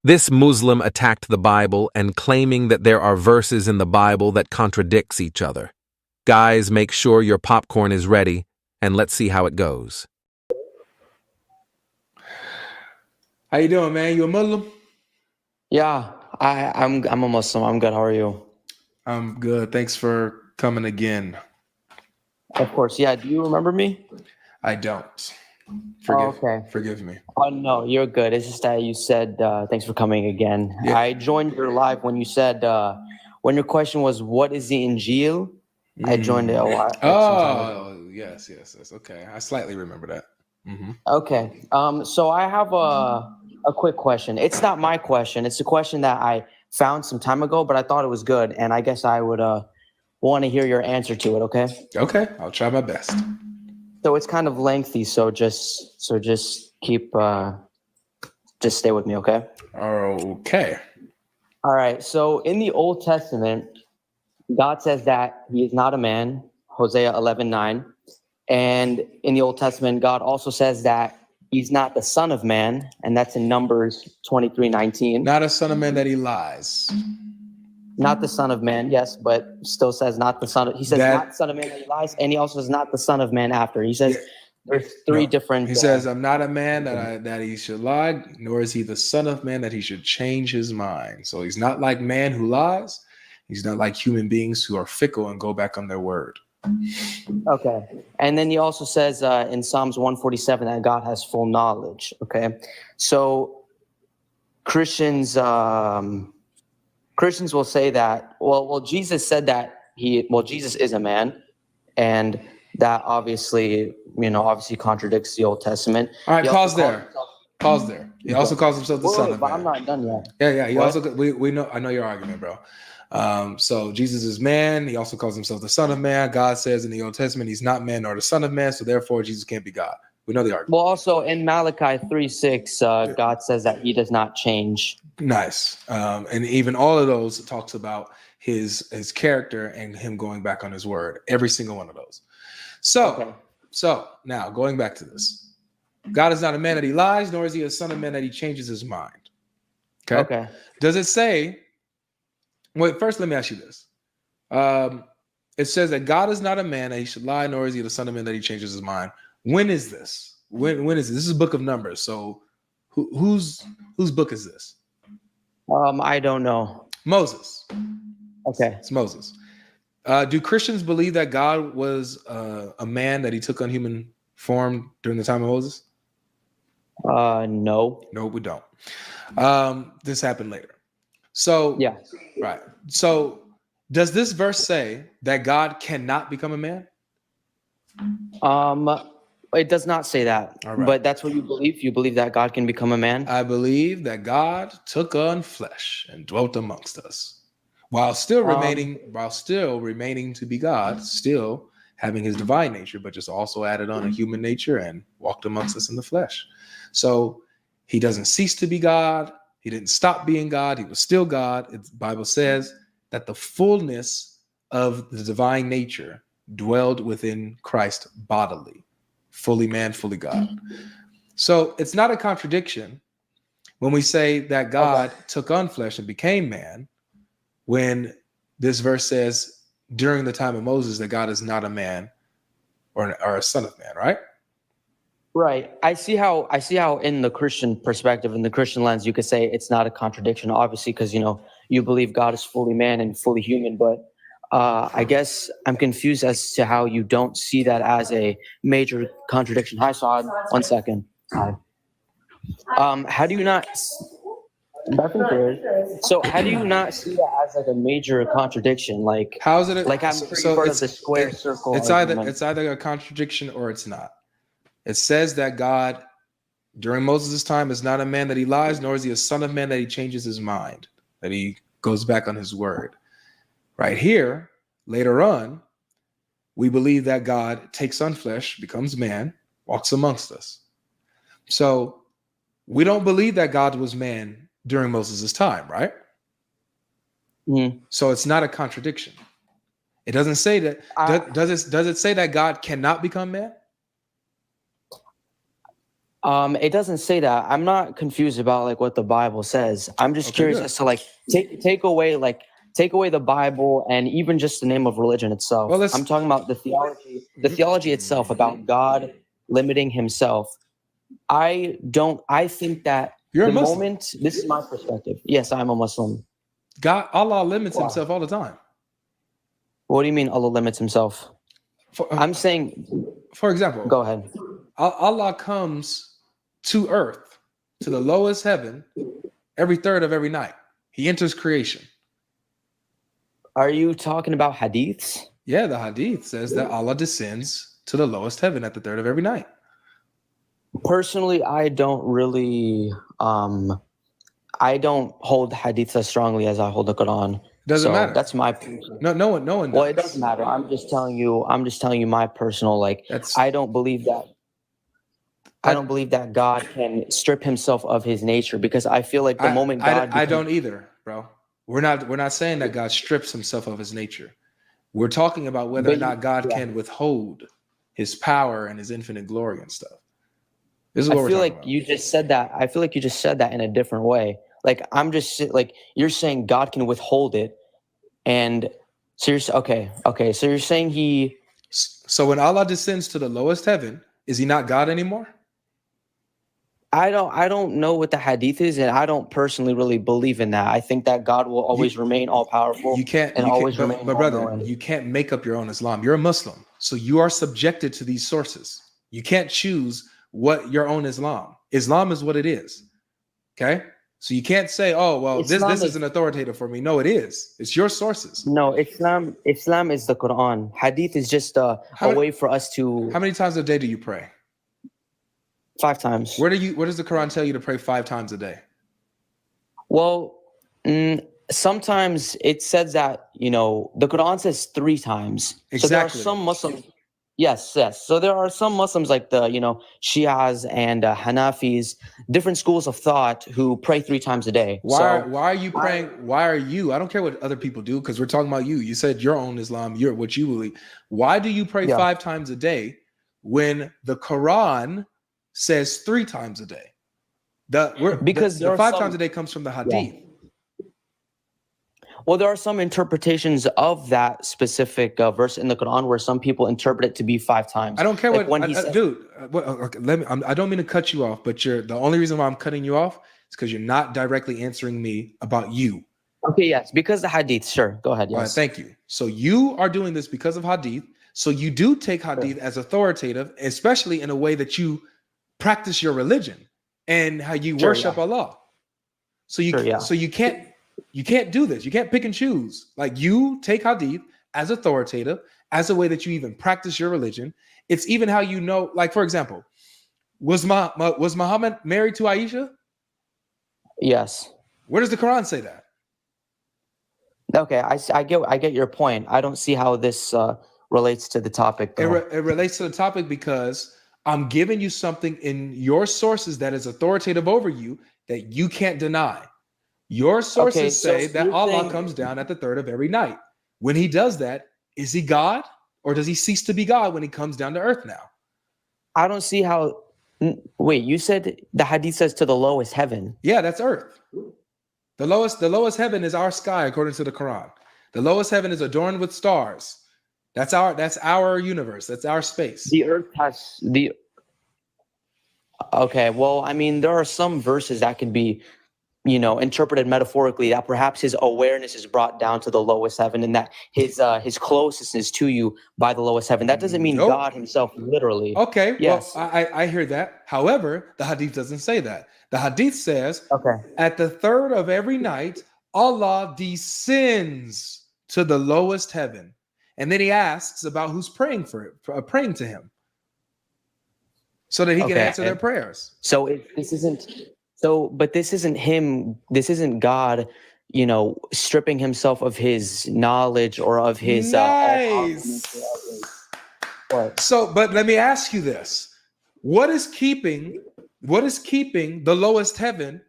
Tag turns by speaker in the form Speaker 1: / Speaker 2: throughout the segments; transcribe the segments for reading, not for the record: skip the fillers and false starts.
Speaker 1: This Muslim attacked the Bible and claiming that there are verses in the Bible that contradicts each other. Guys, make sure your popcorn is ready, and let's see how it goes.
Speaker 2: How you doing, man? You a Muslim?
Speaker 3: Yeah, I'm a Muslim. I'm good. How are you?
Speaker 2: I'm good. Thanks for coming again.
Speaker 3: Of course. Yeah. Do you remember me?
Speaker 2: I don't. Forgive me.
Speaker 3: Oh no, you're good. It's just that you said thanks for coming again.
Speaker 2: Yeah.
Speaker 3: I joined your live when you said when your question was what is the Injil? I joined it a while.
Speaker 2: Oh, yes. Okay, I slightly remember that.
Speaker 3: Okay. So I have a quick question. It's not my question. It's a question that I found some time ago, but I thought it was good, and I guess I would want to hear your answer to it. Okay.
Speaker 2: Okay, I'll try my best.
Speaker 3: So it's kind of lengthy, so just keep just stay with me, okay?
Speaker 2: Okay.
Speaker 3: All right. So in the Old Testament, God says that he is not a man, Hosea 11:9. And in the Old Testament, God also says that he's not the son of man, and that's in Numbers 23:19.
Speaker 2: Not a son of man that he lies.
Speaker 3: Not the son of man, yes, but still says not the son of, he says not the son of man that he lies, and he also says not the son of man after. He says there's three different.
Speaker 2: He says, I'm not a man that he should lie, nor is he the son of man that he should change his mind. So he's not like man who lies. He's not like human beings who are fickle and go back on their word.
Speaker 3: Okay. And then he also says in Psalms 147 that God has full knowledge. Okay. So Christians will say that, well, Jesus said that Jesus is a man, and that obviously contradicts the Old Testament.
Speaker 2: All right, pause there. He also calls himself the son of man.
Speaker 3: I'm not done yet.
Speaker 2: Yeah. He also we know. I know your argument, bro. So Jesus is man. He also calls himself the son of man. God says in the Old Testament he's not man nor the son of man, so therefore Jesus can't be God. We know the argument.
Speaker 3: Well, also in Malachi 3:6, God says that he does not change.
Speaker 2: Nice. And even all of those talks about his character and him going back on his word. Every single one of those. So now going back to this. God is not a man that he lies, nor is he a son of man that he changes his mind. Okay. Does it say, wait, first let me ask you this. It says that God is not a man that he should lie, nor is he the son of man that he changes his mind. When is this? When is this? This is book of Numbers. So whose book is this?
Speaker 3: I don't know.
Speaker 2: Moses.
Speaker 3: Okay.
Speaker 2: It's Moses. Do Christians believe that God was a man, that he took on human form during the time of Moses?
Speaker 3: No.
Speaker 2: No, we don't. This happened later. So,
Speaker 3: yeah.
Speaker 2: Right. So does this verse say that God cannot become a man?
Speaker 3: It does not say that, but that's what you believe. You believe that God can become a man?
Speaker 2: I believe that God took on flesh and dwelt amongst us, while still remaining to be God, still having his divine nature, but just also added on a human nature and walked amongst us in the flesh. So he doesn't cease to be God. He didn't stop being God. He was still God. The Bible says that the fullness of the divine nature dwelled within Christ bodily. Fully man, fully God. So it's not a contradiction when we say that God took on flesh and became man, when this verse says during the time of Moses that God is not a man or a son of man, right?
Speaker 3: Right. I see how in the Christian perspective, in the Christian lens, you could say it's not a contradiction, obviously, because you believe God is fully man and fully human, but I guess I'm confused as to how you don't see that as a major contradiction. Hi, Saad. 1 second. Hi. How do you not? So how do you not see that as like a major contradiction? Like
Speaker 2: how is it?
Speaker 3: Like I'm pretty part of the square circle.
Speaker 2: It's either a contradiction or it's not. It says that God during Moses' time is not a man that he lies, nor is he a son of man that he changes his mind, that he goes back on his word. Right here, later on, we believe that God takes on flesh, becomes man, walks amongst us. So we don't believe that God was man during Moses' time, right? So it's not a contradiction. It doesn't say that. Does it say that God cannot become man?
Speaker 3: It doesn't say that. I'm not confused about like what the Bible says. I'm just
Speaker 2: Okay,
Speaker 3: curious
Speaker 2: good.
Speaker 3: as to like take away the Bible and even just the name of religion itself.
Speaker 2: Well, let's.
Speaker 3: I'm talking about the theology itself about God limiting himself. I think that
Speaker 2: You're a
Speaker 3: the
Speaker 2: Muslim.
Speaker 3: moment, this is my perspective. Yes, I'm a Muslim.
Speaker 2: Allah limits
Speaker 3: Wow.
Speaker 2: himself all the time.
Speaker 3: What do you mean Allah limits himself? I'm saying,
Speaker 2: For example,
Speaker 3: go ahead.
Speaker 2: Allah comes to earth, to the lowest heaven, every third of every night. He enters creation.
Speaker 3: Are you talking about hadiths?
Speaker 2: Yeah, the Hadith says that Allah descends to the lowest heaven at the third of every night.
Speaker 3: Personally, I don't really I don't hold hadith as strongly as I hold the Quran.
Speaker 2: Doesn't matter.
Speaker 3: That's my position.
Speaker 2: No one does.
Speaker 3: Well, it doesn't matter. I'm just telling you my personal I don't believe that God can strip himself of his nature, because I feel like the moment God
Speaker 2: I don't either, bro. We're not saying that God strips himself of his nature. We're talking about whether or not God can withhold his power and his infinite glory and stuff. This is what we're talking about.
Speaker 3: you just said that. I feel like you just said that in a different way. Like I'm just like, you're saying God can withhold it, and so you're okay. So you're saying he.
Speaker 2: So when Allah descends to the lowest heaven, is he not God anymore?
Speaker 3: I don't know what the hadith is, and I don't personally really believe in that. I think that God will always remain all powerful.
Speaker 2: But brother, you can't make up your own Islam. You're a Muslim, so you are subjected to these sources. You can't choose what your own Islam. Islam is what it is. Okay, so you can't say, "Oh, well, this isn't authoritative for me." No, it is. It's your sources.
Speaker 3: No, Islam is the Quran. Hadith is just a way for us to.
Speaker 2: How many times a day do you pray?
Speaker 3: 5 times.
Speaker 2: Where does the Quran tell you to pray 5 times a day?
Speaker 3: Well, sometimes it says that, the Quran says 3 times.
Speaker 2: Exactly.
Speaker 3: So there are some Muslims. Yes. So there are some Muslims like the, Shias and Hanafis, different schools of thought who pray 3 times a day.
Speaker 2: Why are you praying? Why are you? I don't care what other people do, because we're talking about you. You said your own Islam, what you believe. Why do you pray 5 times a day when the Quran says 3 times a day? Because the 5 times a day comes from the Hadith.
Speaker 3: Yeah. Well, there are some interpretations of that specific verse in the Quran where some people interpret it to be 5 times.
Speaker 2: I don't care
Speaker 3: dude.
Speaker 2: I don't mean to cut you off, but the only reason why I'm cutting you off is because you're not directly answering me about you.
Speaker 3: Okay, yes, because the Hadith. Sure, go ahead. Yes.
Speaker 2: All right, thank you. So you are doing this because of Hadith. So you do take Hadith as authoritative, especially in a way that you practice your religion and how you worship Allah. So you can't do this. You can't pick and choose. Like, you take Hadith as authoritative, as a way that you even practice your religion. It's even how you know, like, for example, was Muhammad married to Aisha?
Speaker 3: Yes.
Speaker 2: Where does the Quran say that?
Speaker 3: Okay, I get your point. I don't see how this relates to the topic, though.
Speaker 2: It relates to the topic because I'm giving you something in your sources that is authoritative over you that you can't deny. Your sources say that Allah comes down at the third of every night. When he does that, is he God, or does he cease to be God when he comes down to earth now?
Speaker 3: I don't see how. Wait, you said the Hadith says to the lowest heaven.
Speaker 2: Yeah, that's earth. The lowest heaven is our sky, according to the Quran. The lowest heaven is adorned with stars. That's our universe. That's our space.
Speaker 3: The earth has the. Okay, well, I mean, there are some verses that can be, interpreted metaphorically, that perhaps his awareness is brought down to the lowest heaven, and that his closeness to you by the lowest heaven. That doesn't mean God himself literally.
Speaker 2: Okay,
Speaker 3: yes.
Speaker 2: Well, I hear that. However, the Hadith doesn't say that. The Hadith says,
Speaker 3: okay, to
Speaker 2: at the third of every night, Allah descends to the lowest heaven. And then he asks about who's praying to him, so that he can answer their prayers.
Speaker 3: So this isn't him. This isn't God, stripping himself of his knowledge or of his.
Speaker 2: Nice. But let me ask you this: What is keeping the lowest heaven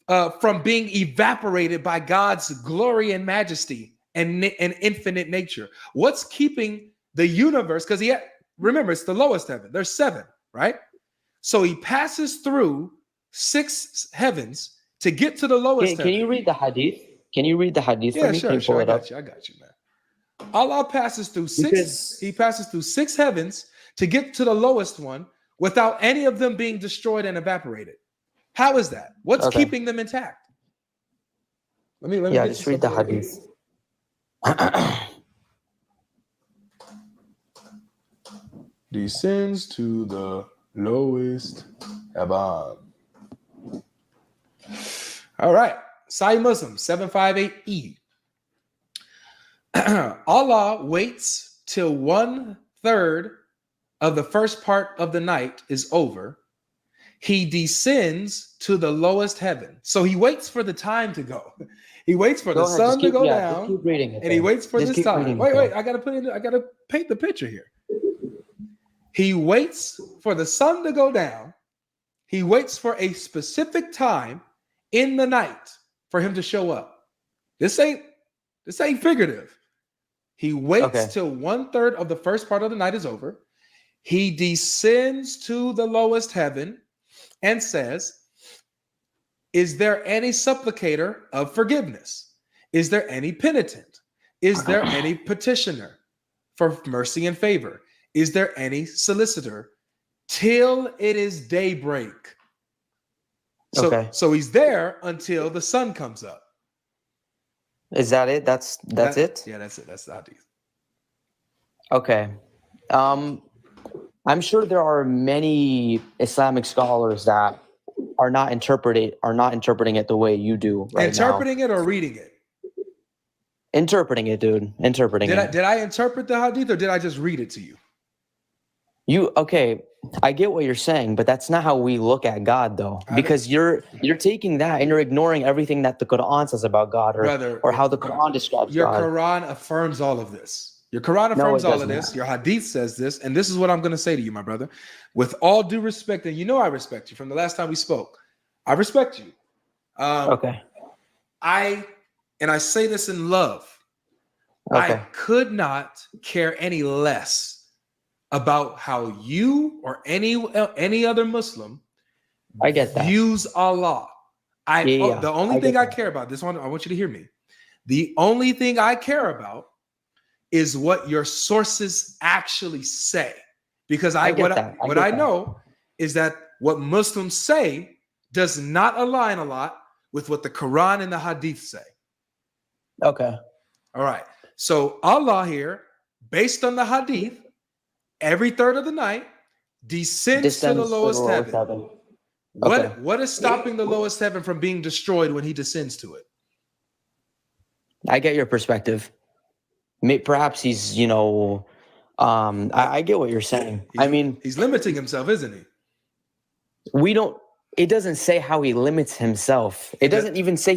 Speaker 2: from being evaporated by God's glory and majesty and infinite nature? What's keeping the universe? Because remember, it's the lowest heaven. There's 7, right? So he passes through 6 heavens to get to the lowest
Speaker 3: Can
Speaker 2: heaven.
Speaker 3: you read the hadith? Can you read the hadith for
Speaker 2: Yeah,
Speaker 3: me? Can
Speaker 2: sure,
Speaker 3: you pull
Speaker 2: sure. I
Speaker 3: it up?
Speaker 2: got you, man. Allah passes through
Speaker 3: Because-
Speaker 2: he passes through 6 heavens to get to the lowest one without any of them being destroyed and evaporated. How is that? What's
Speaker 3: Okay.
Speaker 2: keeping them intact? Let me
Speaker 3: Yeah,
Speaker 2: get
Speaker 3: just
Speaker 2: you
Speaker 3: read the
Speaker 2: something.
Speaker 3: hadith.
Speaker 2: Descends to the lowest heaven. All right. Sahih Muslim 758E. Allah waits till 1/3 of the first part of the night is over. He descends to the lowest heaven. So he waits for the time to go. He waits for
Speaker 3: Go
Speaker 2: the
Speaker 3: ahead,
Speaker 2: sun
Speaker 3: just
Speaker 2: to
Speaker 3: keep-
Speaker 2: go
Speaker 3: yeah,
Speaker 2: down,
Speaker 3: just keep reading it
Speaker 2: and he
Speaker 3: then.
Speaker 2: waits for
Speaker 3: Just
Speaker 2: this
Speaker 3: keep
Speaker 2: time.
Speaker 3: reading it
Speaker 2: Wait,
Speaker 3: then.
Speaker 2: I gotta paint the picture here. He waits for the sun to go down. He waits for a specific time in the night for him to show up. This ain't figurative. He waits till 1/3 of the first part of the night is over. He descends to the lowest heaven and says, is there any supplicator of forgiveness? Is there any penitent? Is there any petitioner for mercy and favor? Is there any solicitor? Till it is daybreak. So he's there until the sun comes up.
Speaker 3: Is that it? That's it?
Speaker 2: Yeah, that's it. That's the hadith.
Speaker 3: Okay. I'm sure there are many Islamic scholars that are not interpreting it the way you do right
Speaker 2: Interpreting
Speaker 3: now.
Speaker 2: it or reading it?
Speaker 3: Interpreting it, dude. Interpreting it.
Speaker 2: Did I interpret the hadith or did I just read it to you?
Speaker 3: Okay, I get what you're saying, but that's not how we look at God, though. Because you're taking that and you're ignoring everything that the Quran says about God, or how the Quran describes
Speaker 2: your
Speaker 3: God.
Speaker 2: Quran affirms all of this. Your Quran affirms all of this. Your Hadith says this, and this is what I'm going to say to you, my brother. With all due respect, and you know I respect you from the last time we spoke. I respect you.
Speaker 3: Okay.
Speaker 2: I say this in love.
Speaker 3: Okay.
Speaker 2: I could not care any less about how you or any other Muslim
Speaker 3: I get that.
Speaker 2: views Allah. The only thing I care about, this one, I want you to hear me. The only thing I care about is what your sources actually say. Because what I know is that what Muslims say does not align a lot with what the Quran and the Hadith say.
Speaker 3: Okay.
Speaker 2: All right. So Allah here, based on the Hadith, every third of the night descends to the lowest heaven. What is stopping the lowest heaven from being destroyed when he descends to it?
Speaker 3: I get your perspective. Perhaps he's, I get what you're saying.
Speaker 2: He's limiting himself, isn't he?
Speaker 3: It doesn't say how he limits himself. It doesn't say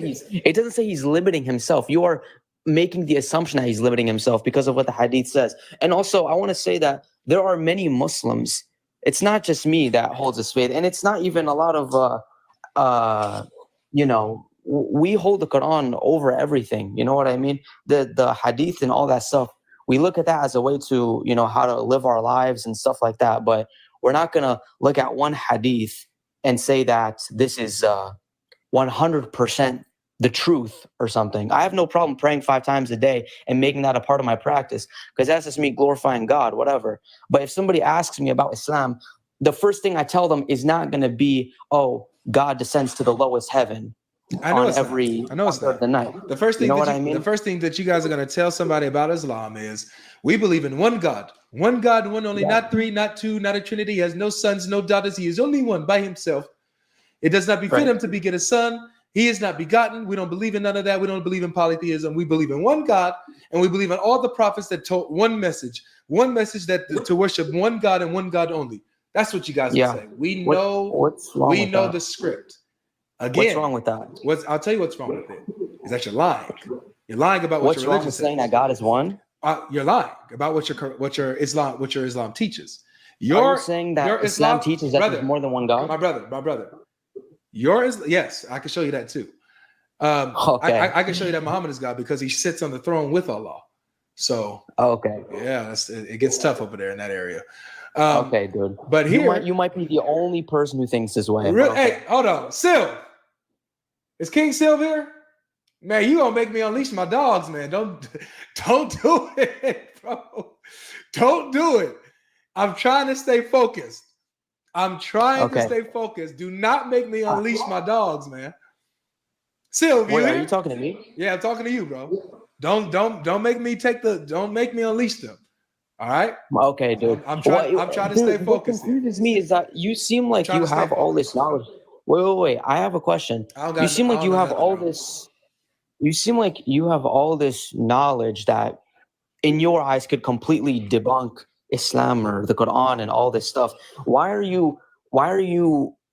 Speaker 3: he's limiting himself. You are making the assumption that he's limiting himself because of what the hadith says. And also, I want to say that there are many Muslims. It's not just me that holds this faith, and it's not even a lot of, we hold the Quran over everything. You know what I mean? The hadith and all that stuff, we look at that as a way to, how to live our lives and stuff like that. But we're not going to look at one hadith and say that this is 100% the truth or something. I have no problem praying 5 times a day and making that a part of my practice because that's just me glorifying God, whatever. But if somebody asks me about Islam, the first thing I tell them is not going to be, oh, God descends to the lowest heaven.
Speaker 2: I know it's
Speaker 3: not. The night.
Speaker 2: The first thing the first thing that you guys are going to tell somebody about Islam is we believe in one God, one only, not 3, not 2, not a trinity. He has no sons, no daughters. He is only one by himself. It does not befit him to beget a son. He is not begotten. We don't believe in none of that. We don't believe in polytheism. We believe in one God, and we believe in all the prophets that told one message that to worship one God and one God only. That's what you guys are saying. We know the script. Again,
Speaker 3: what's wrong with that?
Speaker 2: I'll tell you what's wrong with it. Is that you're lying. You're lying about what your religion says.
Speaker 3: What's wrong with saying that God is one?
Speaker 2: You're lying about what your Islam teaches.
Speaker 3: Are you saying that Islam teaches that there's more than one God?
Speaker 2: My brother. Yes, I can show you that too.
Speaker 3: Okay.
Speaker 2: I can show you that Muhammad is God because he sits on the throne with Allah. So
Speaker 3: Okay.
Speaker 2: yeah, it gets tough over there in that area.
Speaker 3: Okay, dude.
Speaker 2: But here,
Speaker 3: you might be the only person who thinks this way. But okay.
Speaker 2: hey, hold on, Sil. Is King Sil here? Man, you gonna make me unleash my dogs, man. Don't do it, bro. Don't do it. I'm trying to stay focused. To stay focused. Do not make me unleash my dogs, man. Sil,
Speaker 3: Wait, are you talking to me?
Speaker 2: Yeah, I'm talking to you, bro. Don't make me unleash them. All right?
Speaker 3: Okay, dude.
Speaker 2: I'm trying to stay focused.
Speaker 3: What confuses me is that you seem like you have all this knowledge. Wait. I have a question. You seem like you have all this. You seem like you have all this knowledge that, in your eyes, could completely debunk Islam or the Quran and all this stuff. Why are you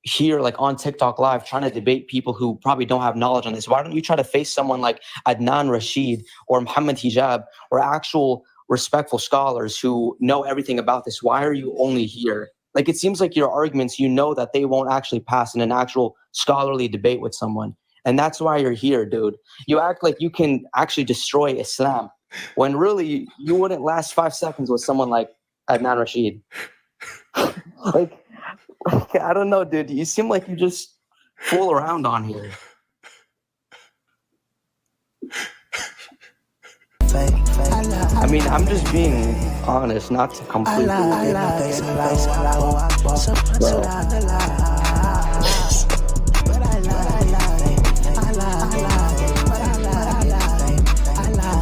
Speaker 3: here, like on TikTok Live, trying to debate people who probably don't have knowledge on this? Why don't you try to face someone like Adnan Rashid or Muhammad Hijab or actual respectful scholars who know everything about this? Why are you only here? Like, it seems like your arguments, you know that they won't actually pass in an actual scholarly debate with someone. And that's why you're here, dude. You act like you can actually destroy Islam when really you wouldn't last 5 seconds with someone like Adnan Rashid. like, I don't know, dude. You seem like you just fool around on here. I mean, I'm just being honest, not to completely.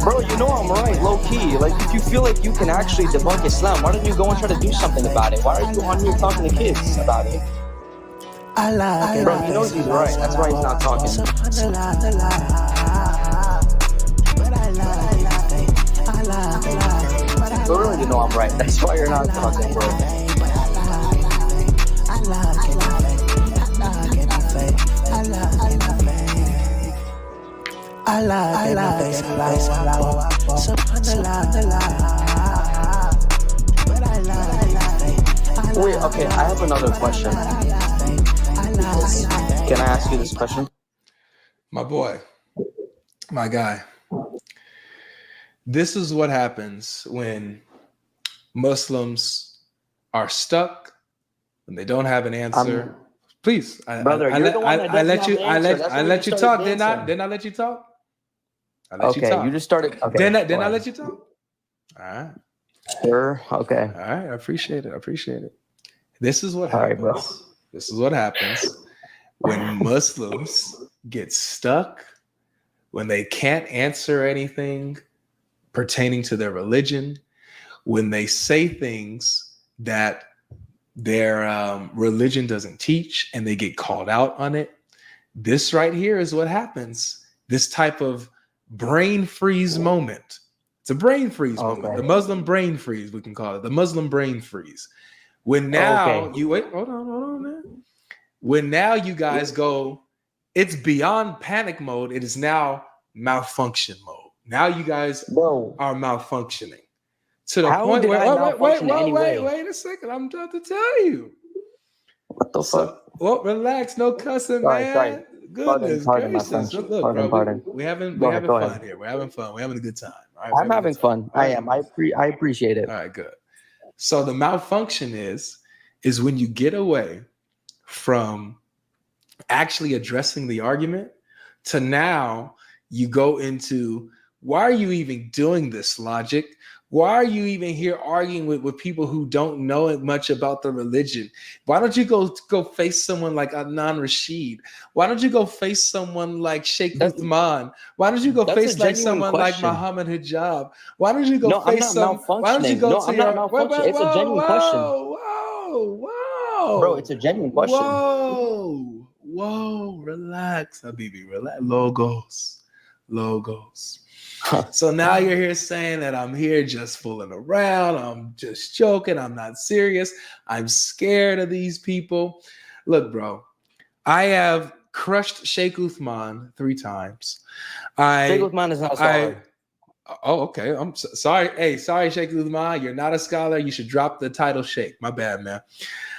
Speaker 3: Bro, you know I'm right, low key. Like, if you feel like you can actually debunk Islam, why don't you go and try to do something about it? Why are you on here talking to kids about it? Bro, he knows he's right. That's why he's not talking. But really, you know I'm right. That's why you're not talking, bro. Wait, okay, I have another question. Can I ask you this question?
Speaker 2: My boy, my guy. This is what happens when Muslims are stuck, when they don't have an answer. Please, I let you talk. Didn't I let you talk?
Speaker 3: Okay, you just started. Okay,
Speaker 2: Didn't I let you talk? All right.
Speaker 3: Sure. Okay.
Speaker 2: All right. I appreciate it. This is what happens. All right, bro. This is what happens when Muslims get stuck, when they can't answer anything pertaining to their religion, when they say things that their religion doesn't teach and they get called out on it. This right here is what happens. This type of brain freeze moment. It's a brain freeze moment. The Muslim brain freeze, we can call it. The Muslim brain freeze. When now you wait, hold on, man. When now you guys go, it's beyond panic mode. It is now malfunction mode. Now you guys are malfunctioning to the point where wait a second. I'm about to tell you.
Speaker 3: What the fuck?
Speaker 2: Well, relax, no cussing, man. Sorry. Goodness gracious. Look, bro, we're having fun here. We're having fun. We're having a good time. Right?
Speaker 3: I'm having fun. I am. I appreciate it.
Speaker 2: All right, good. So the malfunction is when you get away from actually addressing the argument to now you go into, why are you even doing this, logic? Why are you even here arguing with people who don't know much about the religion? Why don't you go face someone like Adnan Rashid? Why don't you go face someone like Sheikh Uthman? Why don't you go face like someone like Muhammad Hijab? Why don't you go face someone? Why don't you go to your?
Speaker 3: It's a genuine question.
Speaker 2: Whoa,
Speaker 3: bro! It's a genuine question.
Speaker 2: Whoa, relax, Habibi, relax. Logos. So now you're here saying that I'm here just fooling around. I'm just joking. I'm not serious. I'm scared of these people. Look, bro, I have crushed Sheikh Uthman 3 times.
Speaker 3: Sheikh Uthman is not a scholar.
Speaker 2: Okay. I'm sorry. Hey, sorry, Sheikh Uthman. You're not a scholar. You should drop the title Sheikh. My bad, man.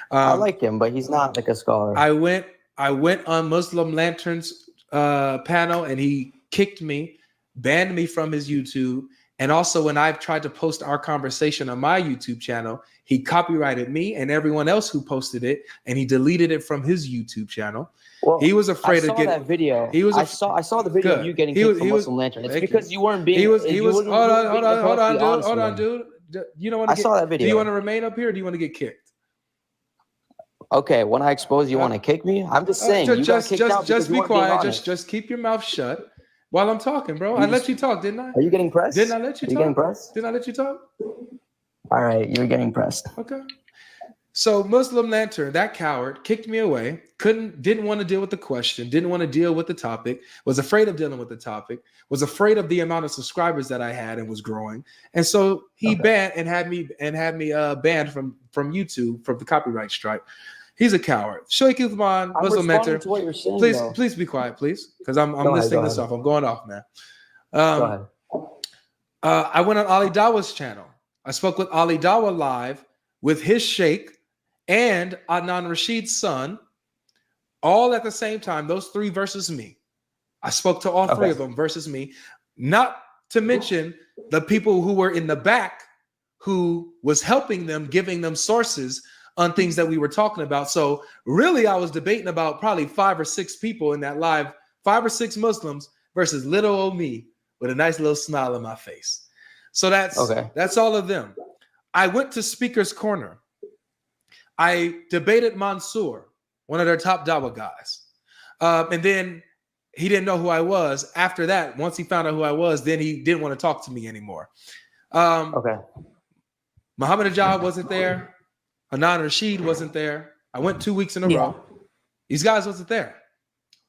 Speaker 3: I like him, but he's not like a scholar.
Speaker 2: I went on Muslim Lanterns panel, and he kicked me, banned me from his YouTube, And also, when I've tried to post our conversation on my YouTube channel, he copyrighted me and everyone else who posted it, and he deleted it from his YouTube channel.
Speaker 3: Well,
Speaker 2: He was afraid
Speaker 3: I
Speaker 2: to get
Speaker 3: that video. I saw the video of you getting kicked from Muslim Lantern. It's because you weren't being.
Speaker 2: Hold on, dude. You don't want to.
Speaker 3: I saw that video.
Speaker 2: Do you want to remain up here, or do you want to get kicked?
Speaker 3: Okay, when I expose you, want to kick me? I'm just saying.
Speaker 2: Just be quiet. Just keep your mouth shut while I'm talking, bro. I let you talk, didn't I?
Speaker 3: Are you getting pressed?
Speaker 2: Didn't I let you talk?
Speaker 3: Are you getting pressed?
Speaker 2: Didn't I let you talk?
Speaker 3: All right, you're getting pressed.
Speaker 2: Okay. So Muslim Lantern, that coward, kicked me away. Didn't want to deal with the question. Didn't want to deal with the topic. Was afraid of dealing with the topic. Was afraid of the amount of subscribers that I had and was growing. And so he banned and had me banned from YouTube from the copyright strike. He's a coward. Sheikh Uthman, Muslim Mentor. Please be quiet, please, because I'm listing this off. I'm going off, man.
Speaker 3: Go ahead.
Speaker 2: I went on Ali Dawa's channel. I spoke with Ali Dawa live with his sheikh and Adnan Rashid's son, all at the same time. Those three versus me. I spoke to all three of them versus me. Not to mention the people who were in the back who was helping them, giving them sources on things that we were talking about. So really, I was debating about probably 5 or 6 people in that live, 5 or 6 Muslims versus little old me with a nice little smile on my face. So that's all of them. I went to Speaker's Corner. I debated Mansour, one of their top Dawa guys. And then he didn't know who I was. After that, once he found out who I was, then he didn't want to talk to me anymore. Muhammad Ajad wasn't there. Hanan Rashid wasn't there. I went 2 weeks in a row. These guys wasn't there.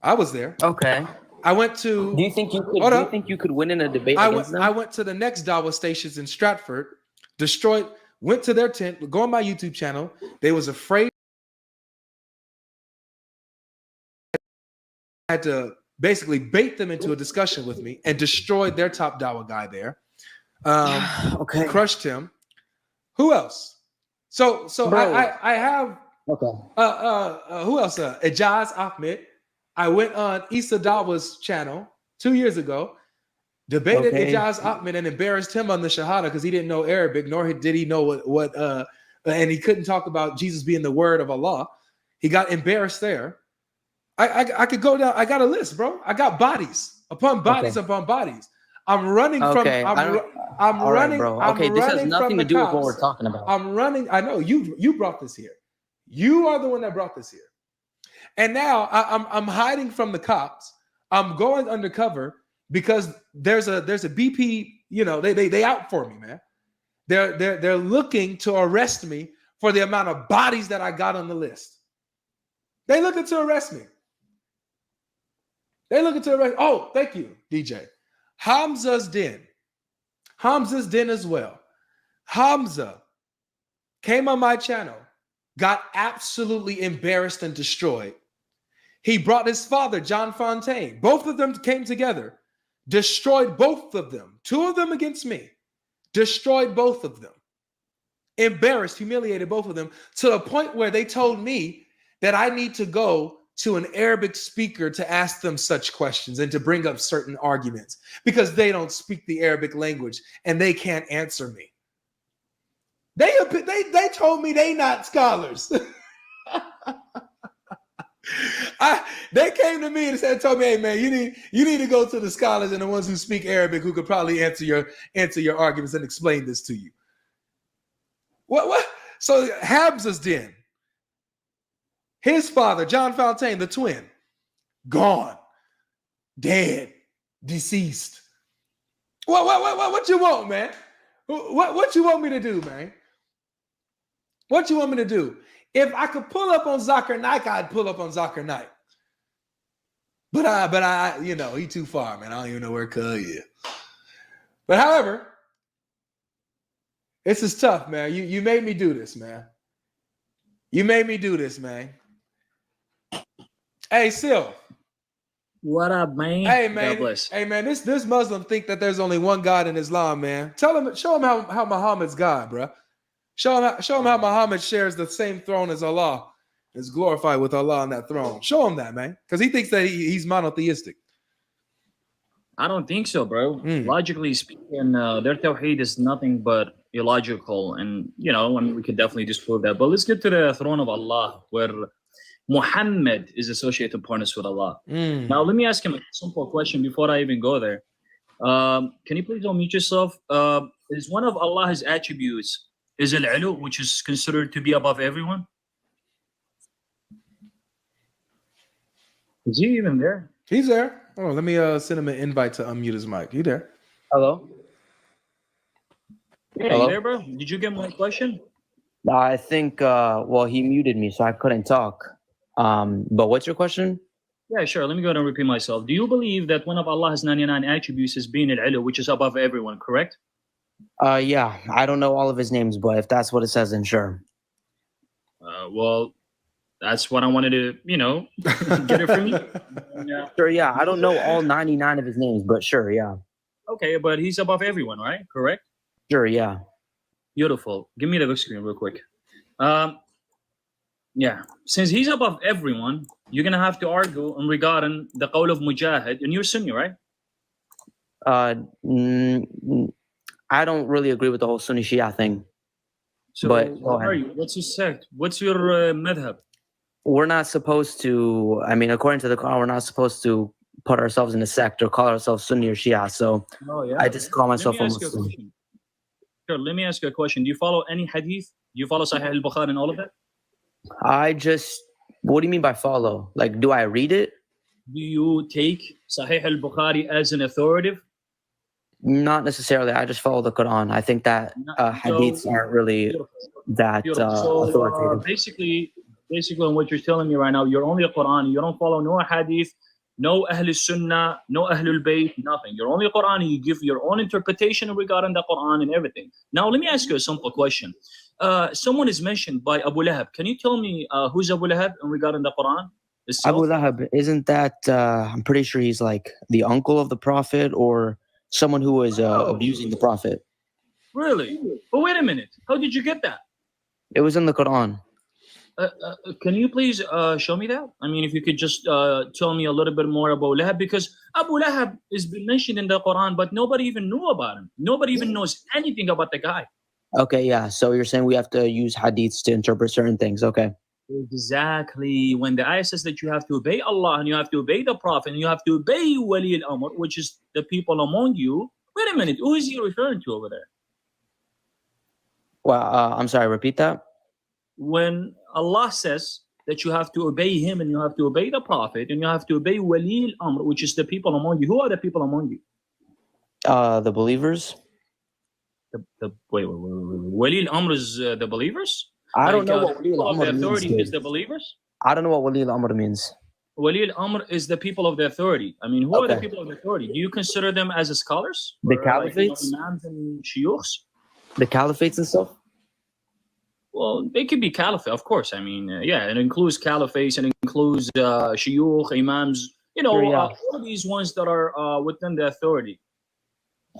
Speaker 2: I was there.
Speaker 3: Okay.
Speaker 2: I went to.
Speaker 3: Do you think you could win in a debate against them?
Speaker 2: I went to the next Dawa stations in Stratford, destroyed, went to their tent, go on my YouTube channel. They was afraid. I had to basically bait them into a discussion with me and destroyed their top Dawa guy there. Crushed him. Who else? So I have who else? Ijaz Ahmed. I went on Issa Dawa's channel 2 years ago, debated Ijaz Ahmed and embarrassed him on the Shahada because he didn't know Arabic, nor did he know what and he couldn't talk about Jesus being the word of Allah. He got embarrassed there. I could go down. I got a list, bro. I got bodies upon bodies upon bodies. I'm running from. I'm running, bro.
Speaker 3: Okay, this has nothing to do with what we're talking about.
Speaker 2: I'm running. I know you brought this here. You are the one that brought this here. And now I'm hiding from the cops. I'm going undercover because there's a BP. You know, they out for me, man. They're looking to arrest me for the amount of bodies that I got on the list. They looking to arrest me. They looking to arrest. Oh, thank you, DJ. Hamza's den as well. Hamza came on my channel, got absolutely embarrassed and destroyed. He brought his father, John Fontaine. Both of them came together, destroyed both of them. 2 of them against me, destroyed both of them. Embarrassed, humiliated both of them to the point where they told me that I need to go to an Arabic speaker to ask them such questions and to bring up certain arguments because they don't speak the Arabic language and they can't answer me. They told me they not scholars. They came to me and told me, "Hey man, you need to go to the scholars and the ones who speak Arabic who could probably answer your arguments and explain this to you." What? So Hamza's den. His father, John Fontaine, the twin, gone, dead, deceased. What you want, man? What you want me to do, man? What you want me to do? If I could pull up on Zakir Naik, I'd pull up on Zakir Naik. But I, you know, he too far, man. I don't even know where Cuz is. But however, this is tough, man. You made me do this, man. You made me do this, man. Hey, Sil.
Speaker 4: What up, man?
Speaker 2: Hey, man. Hey, man. This Muslim think that there's only one God in Islam, man. Show him how Muhammad's God, bro. Show him how Muhammad shares the same throne as Allah, is glorified with Allah on that throne. Show him that, man, because he thinks that he's monotheistic.
Speaker 5: I don't think so, bro.
Speaker 2: Mm.
Speaker 5: Logically speaking, their tawheed is nothing but illogical, and I mean, we could definitely disprove that. But let's get to the throne of Allah, where Muhammad is associated partners with Allah.
Speaker 2: Mm.
Speaker 5: Now, let me ask him a simple question before I even go there. Can you please unmute yourself? Is one of Allah's attributes is al-ulu, which is considered to be above everyone? Is he even there?
Speaker 2: He's there. Oh, let me send him an invite to unmute his mic. You there?
Speaker 3: Hello.
Speaker 5: Yeah,
Speaker 3: Hello?
Speaker 5: you there, bro? Did you get my question?
Speaker 3: I think. Well, he muted me, so I couldn't talk. But what's your question?
Speaker 5: Yeah, sure. Let me go ahead and repeat myself. Do you believe that one of Allah's 99 attributes is being al-ulu, which is above everyone, correct?
Speaker 3: Yeah. I don't know all of his names, but if that's what it says, then sure.
Speaker 5: Well, that's what I wanted to, get it from you. Yeah.
Speaker 3: Sure. Yeah. I don't know all 99 of his names, but sure. Yeah.
Speaker 5: Okay, but he's above everyone, right? Correct?
Speaker 3: Sure. Yeah.
Speaker 5: Beautiful. Give me the big screen real quick. Yeah. Since he's above everyone, you're going to have to argue regarding the qawl of Mujahid, and you're Sunni, right?
Speaker 3: I don't really agree with the whole Sunni Shia thing.
Speaker 5: So
Speaker 3: But go
Speaker 5: what are
Speaker 3: ahead.
Speaker 5: you? What's your sect? What's your madhab?
Speaker 3: We're not supposed to. I mean, according to the Quran, we're not supposed to put ourselves in a sect or call ourselves Sunni or Shia. So
Speaker 5: Oh, yeah.
Speaker 3: I just call myself a
Speaker 5: Let me ask you a
Speaker 3: Muslim.
Speaker 5: question. Sure, let me ask you a question. Do you follow any hadith? Do you follow Sahih al-Bukhari and all of that?
Speaker 3: I just. What do you mean by follow? Like, do I read it?
Speaker 5: Do you take Sahih al-Bukhari as an authoritative?
Speaker 3: Not necessarily. I just follow the Quran. I think that hadiths aren't really that
Speaker 5: So
Speaker 3: authoritative.
Speaker 5: basically, on what you're telling me right now, you're only a Quran. You don't follow no hadith, no Ahl Sunnah, no Ahlul Bayt, nothing. You're only a Quran. You give your own interpretation regarding the Quran and everything. Now, let me ask you a simple question. Someone is mentioned by Abu Lahab. Can you tell me who's Abu Lahab regarding the Quran itself?
Speaker 3: Abu Lahab, isn't that? I'm pretty sure he's like the uncle of the Prophet or someone who was abusing the Prophet.
Speaker 5: Really? But wait a minute. How did you get that?
Speaker 3: It was in the Quran.
Speaker 5: Can you please show me that? I mean, if you could just tell me a little bit more about Lahab, because Abu Lahab is been mentioned in the Quran, but nobody even knew about him. Nobody even knows anything about the guy.
Speaker 3: Okay, yeah. So you're saying we have to use hadiths to interpret certain things. Okay.
Speaker 5: Exactly. When the ayah says that you have to obey Allah and you have to obey the Prophet and you have to obey Wali al-Amr, which is the people among you. Wait a minute. Who is he referring to over there?
Speaker 3: Well, I'm sorry. Repeat that.
Speaker 5: When Allah says that you have to obey him and you have to obey the Prophet and you have to obey Wali al-Amr, which is the people among you. Who are the people among you?
Speaker 3: The believers.
Speaker 5: Wait. Wali al-Amr is the believers?
Speaker 3: I don't know
Speaker 5: the
Speaker 3: what Wali
Speaker 5: people of the
Speaker 3: al-Amr means.
Speaker 5: authority
Speaker 3: Dude.
Speaker 5: is the believers?
Speaker 3: I don't know what Wali al-Amr means.
Speaker 5: Wali al-Amr is the people of the authority. I mean, who are the
Speaker 3: Okay.
Speaker 5: people of the authority? Do you consider them as scholars?
Speaker 3: The
Speaker 5: Or,
Speaker 3: caliphates?
Speaker 5: imams and shuyukhs?
Speaker 3: The caliphates and stuff.
Speaker 5: Well, they could be caliphate, of course. I mean, yeah, it includes caliphates and it includes shuyukh, imams,
Speaker 3: Sure, yeah.
Speaker 5: all of these ones that are within the authority.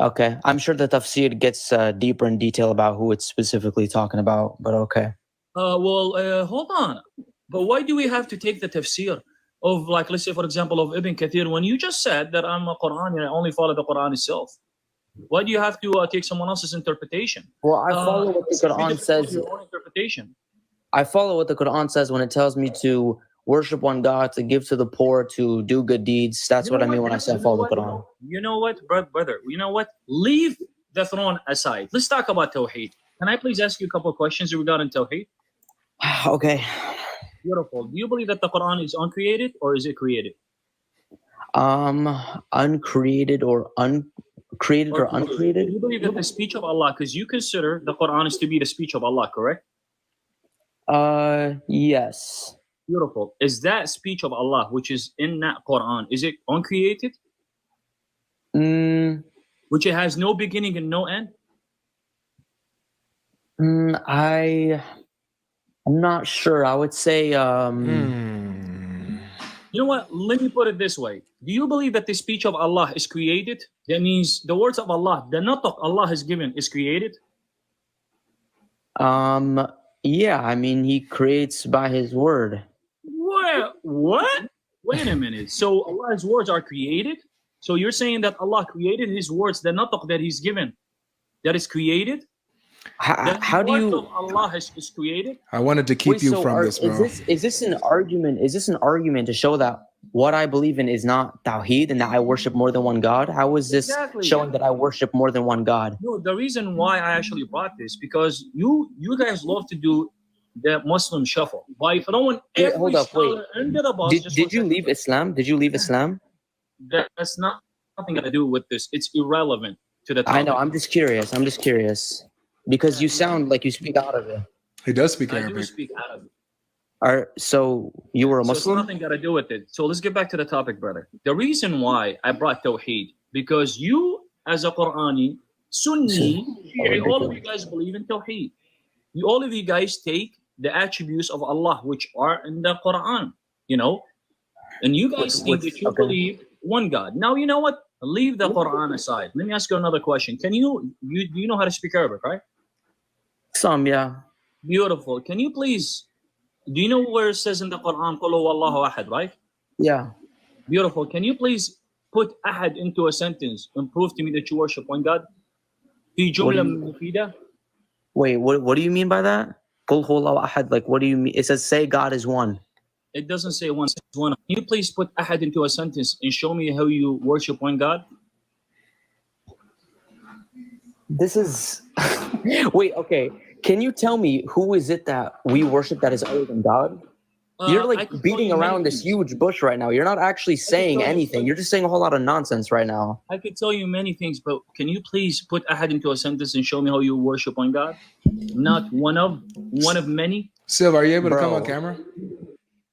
Speaker 3: Okay, I'm sure the tafsir gets deeper in detail about who it's specifically talking about, but okay.
Speaker 5: Hold on. But why do we have to take the tafsir of, like, let's say, for example, of Ibn Kathir, when you just said that I'm a Quran and I only follow the Quran itself? Why do you have to take someone else's interpretation?
Speaker 3: Well, I follow what the Quran says.
Speaker 5: Your own interpretation.
Speaker 3: I follow what the Quran says when it tells me to worship one God, to give to the poor, to do good deeds. That's what I mean when I say I follow the Quran.
Speaker 5: You know what, brother? You know what? Leave the throne aside. Let's talk about Tawheed. Can I please ask you a couple of questions regarding Tawheed?
Speaker 3: Okay.
Speaker 5: Beautiful. Do you believe that the Quran is uncreated or is it created?
Speaker 3: Uncreated or uncreated or
Speaker 5: Do
Speaker 3: uncreated?
Speaker 5: you believe that the speech of Allah, because you consider the Quran is to be the speech of Allah, correct?
Speaker 3: Yes.
Speaker 5: Beautiful. Is that speech of Allah, which is in that Quran, is it uncreated? Which it has no beginning and no end?
Speaker 3: I'm not sure. I would say
Speaker 5: You know what? Let me put it this way. Do you believe that the speech of Allah is created? That means the words of Allah, the nataq Allah has given is created?
Speaker 3: yeah, I mean he creates by his word.
Speaker 5: What? Wait a minute. So Allah's words are created? So you're saying that Allah created His words, the nutq that He's given, that is created.
Speaker 3: How do you?
Speaker 5: Of Allah is created.
Speaker 2: I wanted to keep you from this, bro.
Speaker 3: Is this an argument? Is this an argument to show that what I believe in is not Tawheed and that I worship more than one God? How is this showing that I worship more than one God?
Speaker 5: No, the reason why I actually brought this because you guys love to do the Muslim shuffle by throwing every scholar under the bus.
Speaker 3: Did you leave Islam? Did you leave Islam?
Speaker 5: That's nothing to do with this. It's irrelevant to the topic.
Speaker 3: I know. I'm just curious. Because you sound like you speak Arabic.
Speaker 2: He does speak Arabic.
Speaker 5: I do speak Arabic.
Speaker 3: So you were a Muslim?
Speaker 5: So it's nothing got to do with it. So let's get back to the topic, brother. The reason why I brought Tawheed, because you, as a Qur'ani, Sunni, all of you guys believe in Tawheed. All of you guys take the attributes of Allah, which are in the Quran, and you guys think that you believe one God. Now, you know what? Leave the Quran aside. Let me ask you another question. Do you know how to speak Arabic, right?
Speaker 3: Some, yeah.
Speaker 5: Beautiful. Can you please, do you know where it says in the Quran, قُلْ هُوَ اللَّهُ أَحَدٌ, right?
Speaker 3: Yeah.
Speaker 5: Beautiful. Can you please put ahad into a sentence and prove to me that you worship one God? في جملة مفيدة.
Speaker 3: Wait, what do you mean by that? قُلْ هُوَ اللَّهُ أَحَدٌ. Like, what do you mean? It says, say God is one.
Speaker 5: It doesn't say one. It says one. Can you please put ahad into a sentence and show me how you worship one God?
Speaker 3: This is... Wait, okay. Can you tell me who is it that we worship that is other than God? You're like beating around this huge bush right now. You're not actually saying anything. You're just saying a whole lot of nonsense right now.
Speaker 5: I could tell you many things, but can you please put ahad into a sentence and show me how you worship one God? Not one of many.
Speaker 2: Silv, are you able to come on camera?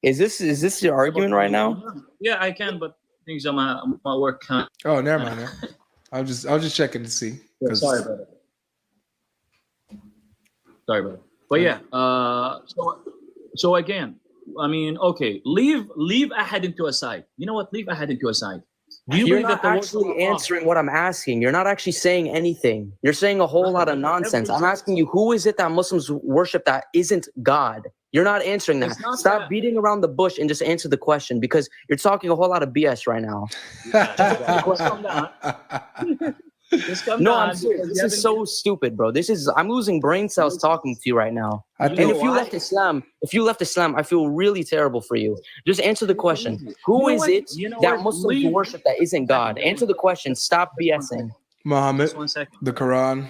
Speaker 3: Is this your argument right now?
Speaker 5: Yeah, I can, but things on my work can't.
Speaker 2: Oh, never mind. Man. I was just checking to see.
Speaker 5: Sorry about it. Sorry about it. But yeah, so again, I mean, okay, leave ahad into aside. You know what? Leave ahad into aside. Do you
Speaker 3: You're
Speaker 5: believe
Speaker 3: not
Speaker 5: that
Speaker 3: actually answering what I'm asking. You're not actually saying anything. You're saying a whole lot of nonsense. I'm asking you, who is it that Muslims worship that isn't God? You're not answering that. Stop beating around the bush and just answer the question, because you're talking a whole lot of BS right now. No, I'm serious. This is so stupid, bro. I'm losing brain cells talking to you right now. And if you left Islam, I feel really terrible for you. Just answer the question. Who is it that Muslims worship that isn't God? Answer the question. Stop BSing.
Speaker 2: Muhammad.
Speaker 5: Just 1 second.
Speaker 2: The Quran.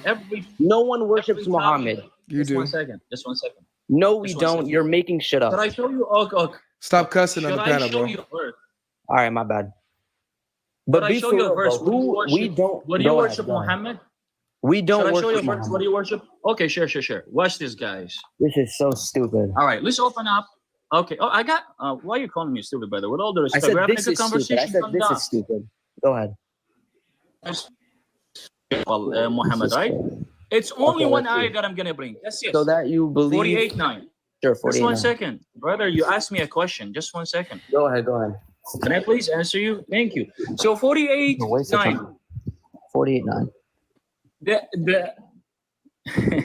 Speaker 3: No one worships Muhammad.
Speaker 2: You do.
Speaker 5: Just 1 second.
Speaker 3: No, we don't. You're making shit up.
Speaker 5: Can I show you? Okay.
Speaker 2: Stop cussing on the panel, bro.
Speaker 3: All right, my bad. But
Speaker 5: show you a verse.
Speaker 3: What
Speaker 5: do you worship Muhammad?
Speaker 3: We don't
Speaker 5: worship. Show you a verse?
Speaker 3: Muhammad.
Speaker 5: What do you worship? Okay, sure. Watch this, guys.
Speaker 3: This is so stupid.
Speaker 5: All right, let's open up. Okay. Oh, I got. Why are you calling me stupid, brother? With all the respect,
Speaker 3: I said
Speaker 5: we're having
Speaker 3: this
Speaker 5: a
Speaker 3: is
Speaker 5: good conversation.
Speaker 3: stupid. I said this is stupid. Go ahead.
Speaker 5: Well, Muhammad, right? It's only one ayah that I'm gonna bring. Yes.
Speaker 3: So that you believe
Speaker 5: 48:9.
Speaker 3: Sure, 48.
Speaker 5: Just 1 second, brother. You asked me a question. Just 1 second.
Speaker 3: Go ahead.
Speaker 5: Can I please answer you? Thank you. So 48:9.
Speaker 3: 48:9.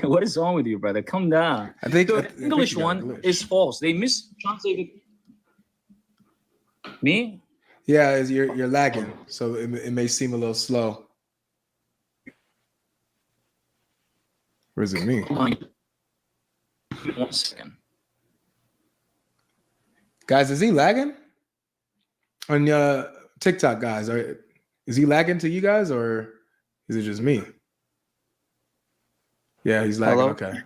Speaker 5: What is wrong with you, brother? Come down.
Speaker 2: I think
Speaker 5: the English one is false. They mistranslated me.
Speaker 2: Yeah, you're lagging, so it may seem a little slow. Or is it me?
Speaker 5: 1 second.
Speaker 2: Guys, is he lagging? On TikTok, guys, is he lagging to you guys, or is it just me? Yeah, he's lagging.
Speaker 3: Hello?
Speaker 2: Okay.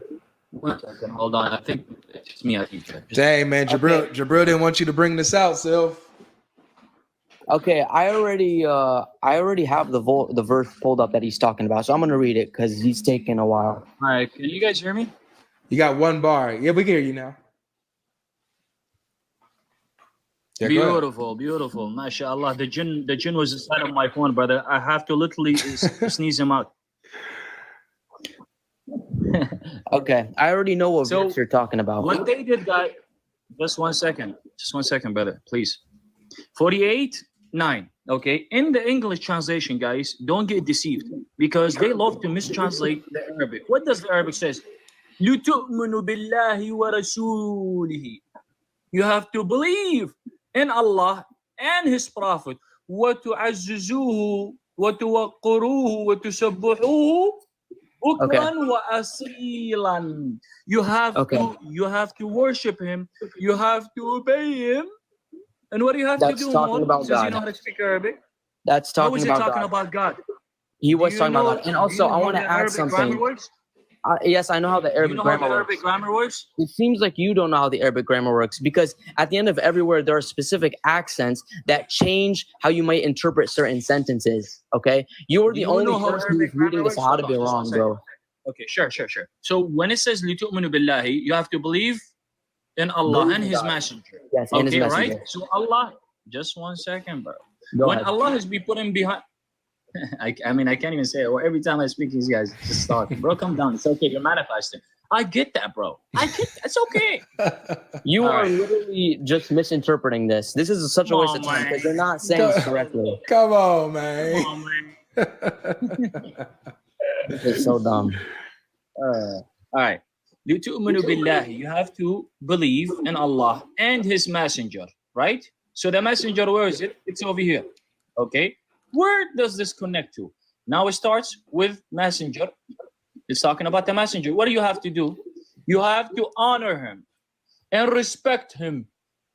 Speaker 5: 1 second. Hold on. I think it's me. I think.
Speaker 2: Dang, man, Jabril didn't want you to bring this out, Sylv.
Speaker 3: Okay, I already have the verse pulled up that he's talking about, so I'm gonna read it because he's taking a while.
Speaker 5: All right. Can you guys hear me?
Speaker 2: You got one bar. Yeah, we can hear you now. Yeah,
Speaker 5: beautiful. MashaAllah. The jinn was inside of my phone, brother. I have to literally sneeze him out.
Speaker 3: Okay, I already know what verse you're talking about.
Speaker 5: What they did, guys. Just 1 second. Just 1 second, brother. Please. 48:9. Okay. In the English translation, guys, don't get deceived because they love to mistranslate the Arabic. What does the Arabic says? لِتُؤْمِنُوا بِاللَّهِ وَرَسُولِهِ. You have to believe in Allah and His Prophet. وتعززوه وتوقروه وتسبحوه بكرا وأصيلا. You have to worship him. You have to obey him. And what do you have to do more? Since you know how to speak Arabic.
Speaker 3: That's talking
Speaker 5: How is it
Speaker 3: about
Speaker 5: talking
Speaker 3: God.
Speaker 5: about God?
Speaker 3: He was talking about God. And also, I want to add something. Yes, I know how the Arabic grammar works. It seems like you don't know how the Arabic grammar works, because at the end of every word, there are specific accents that change how you might interpret certain sentences. Okay? You're the only person who's reading this how to be wrong, bro.
Speaker 5: Okay, sure. So when it says لِتُؤْمِنُوا بِاللَّهِ, you have to believe in Allah and His Messenger.
Speaker 3: Yes, and His Messenger.
Speaker 5: Right? So Allah, just 1 second, bro.
Speaker 3: Go
Speaker 5: when
Speaker 3: ahead.
Speaker 5: Allah has been put in behind, I mean, I can't even say it. Or every time I speak, these guys just talk. Bro, come down. It's okay. You're manifesting. I get that, bro. I get that. It's okay.
Speaker 3: You are literally just misinterpreting this. This is such a waste of time because you're not saying it correctly.
Speaker 2: Come on, man.
Speaker 5: Come on, man.
Speaker 3: This is so dumb.
Speaker 5: All right. لِتُؤْمِنُوا بِاللَّهِ. You have to believe in Allah and His Messenger, right? So the Messenger, where is it? It's over here. Okay. Where does this connect to? Now it starts with Messenger. It's talking about the Messenger. What do you have to do? You have to honor him and respect him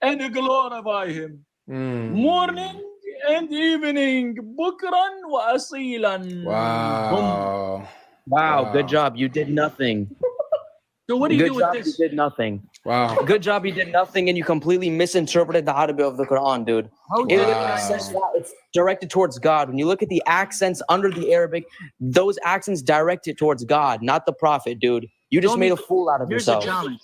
Speaker 5: and glorify him. Morning and evening. Bukran wa asilan.
Speaker 3: Wow, good job. You did nothing.
Speaker 5: So what do you do with this?
Speaker 3: You did nothing.
Speaker 2: Wow.
Speaker 3: Good job, you did nothing, and you completely misinterpreted the Hadith of the Quran, dude. It's directed towards God. When you look at the accents under the Arabic, those accents direct it towards God, not the Prophet, dude. You just made a fool out of yourself.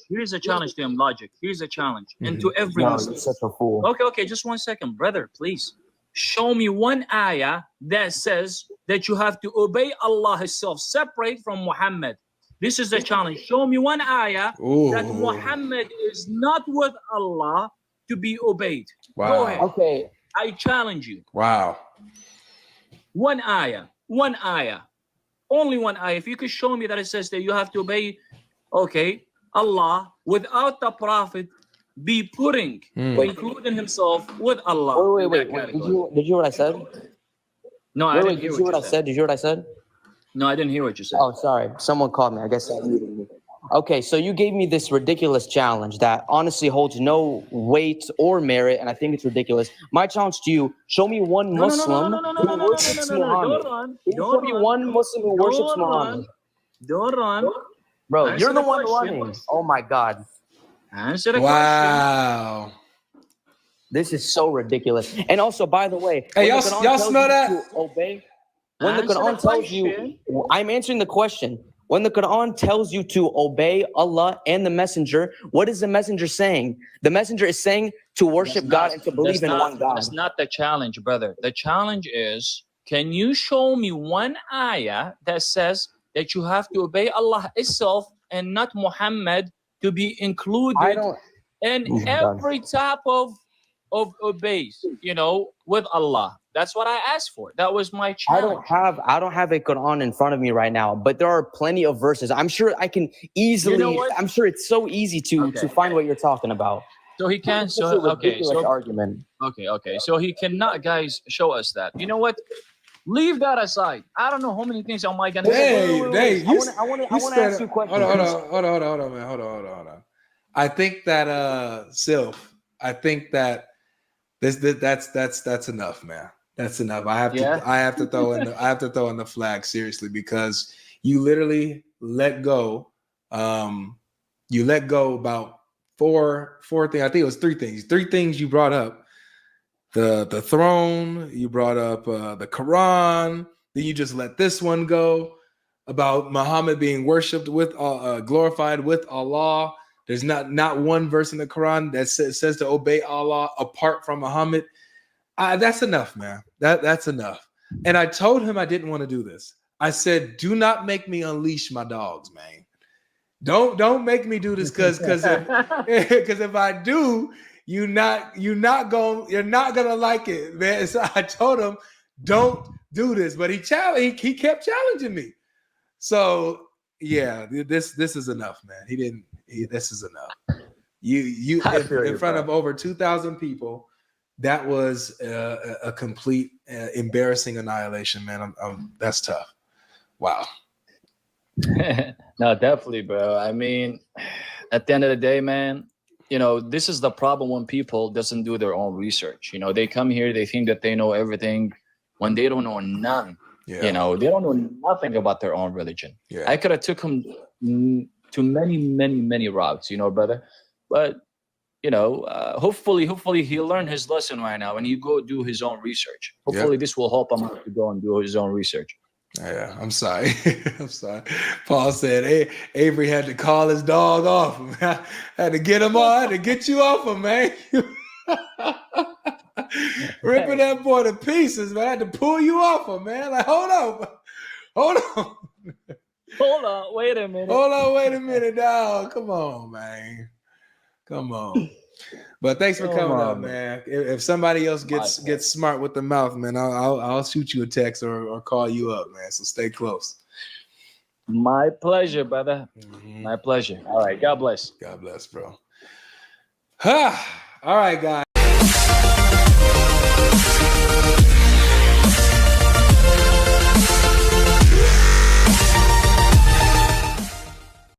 Speaker 5: Here's a challenge to him, Logic. Here's a challenge. And to every Muslim.
Speaker 3: You're such a fool.
Speaker 5: Okay, just 1 second. Brother, please. Show me one ayah that says that you have to obey Allah Himself, separate from Muhammad. This is the challenge. Show me one ayah that Muhammad is not with Allah to be obeyed.
Speaker 2: Wow.
Speaker 5: Go ahead.
Speaker 3: Okay.
Speaker 5: I challenge you.
Speaker 2: Wow.
Speaker 5: One ayah. Only one ayah. If you could show me that it says that you have to obey, Allah without the Prophet be putting, including himself with Allah.
Speaker 3: Wait. Did you hear what I said?
Speaker 5: No, I didn't hear
Speaker 3: what I said. Did you hear what I said?
Speaker 5: No, I didn't hear what you said.
Speaker 3: Oh, sorry. Someone called me. I guess that muted me. Okay, so you gave me this ridiculous challenge that honestly holds no weight or merit, and I think it's ridiculous. My challenge to you, show me one Muslim who worships Muhammad. Show me one Muslim who worships Muhammad.
Speaker 5: Don't run.
Speaker 3: Bro, you're the one running. Oh my God.
Speaker 5: Answer the
Speaker 2: question.
Speaker 3: This is so ridiculous. And also, by the way,
Speaker 2: hey, y'all smell that?
Speaker 3: Obey. When the Quran tells you, I'm answering the question. When the Quran tells you to obey Allah and the Messenger, what is the Messenger saying? The Messenger is saying to worship God and to believe in one God.
Speaker 5: That's not the challenge, brother. The challenge is, can you show me one ayah that says that you have to obey Allah itself and not Muhammad to be included in every type of obeys, with Allah? That's what I asked for. That was my challenge.
Speaker 3: I don't have a Quran in front of me right now, but there are plenty of verses. I'm sure I can easily. I'm sure it's so easy to find what you're talking about.
Speaker 5: So he can.
Speaker 3: Argument.
Speaker 5: Okay. So he cannot, guys, show us that. You know what? Leave that aside. I don't know how many things am I gonna say.
Speaker 3: I want to ask you a question.
Speaker 2: Hold on, man. Hold on. I think that Sylph. I think that that's enough, man. That's enough. I have to throw in the flag seriously, because you literally let go. You let go about four things. I think it was three things. Three things you brought up: the throne. You brought up the Quran. Then you just let this one go about Muhammad being worshipped with, glorified with Allah. There's not one verse in the Quran that says to obey Allah apart from Muhammad. That's enough, man. That's enough. And I told him I didn't want to do this. I said, do not make me unleash my dogs, man. Don't make me do this, because if I do, you're not gonna like it, man. So I told him, don't do this. But he kept challenging me. So yeah, this is enough, man. This is enough. You in front of over 2,000 people, that was a complete embarrassing annihilation, man. That's tough. Wow.
Speaker 5: No, definitely, bro. I mean, at the end of the day, man, you know, this is the problem when people doesn't do their own research. You know, they come here, they think that they know everything when they don't know none.
Speaker 2: Yeah.
Speaker 5: You know, they don't know nothing about their own religion.
Speaker 2: Yeah.
Speaker 5: I could have took him to many routes, you know, brother. But, you know, hopefully he'll learn his lesson right now and he go do his own research. Hopefully this will help him to go and do his own research.
Speaker 2: Yeah, I'm sorry. I'm sorry. Paul said, hey, Avery had to call his dog off him. Had to get him on. I had to get you off him, man. Ripping that boy to pieces, man. I had to pull you off him, man. Like, hold on.
Speaker 5: Hold on. Wait a minute.
Speaker 2: Hold on. Wait a minute, dog. Come on, man. Come on. But thanks for coming up, man. If somebody else gets smart with the mouth, man, I'll shoot you a text or call you up, man. So stay close.
Speaker 5: My pleasure, brother. My pleasure. All right. God bless.
Speaker 2: God bless, bro. All right, guys.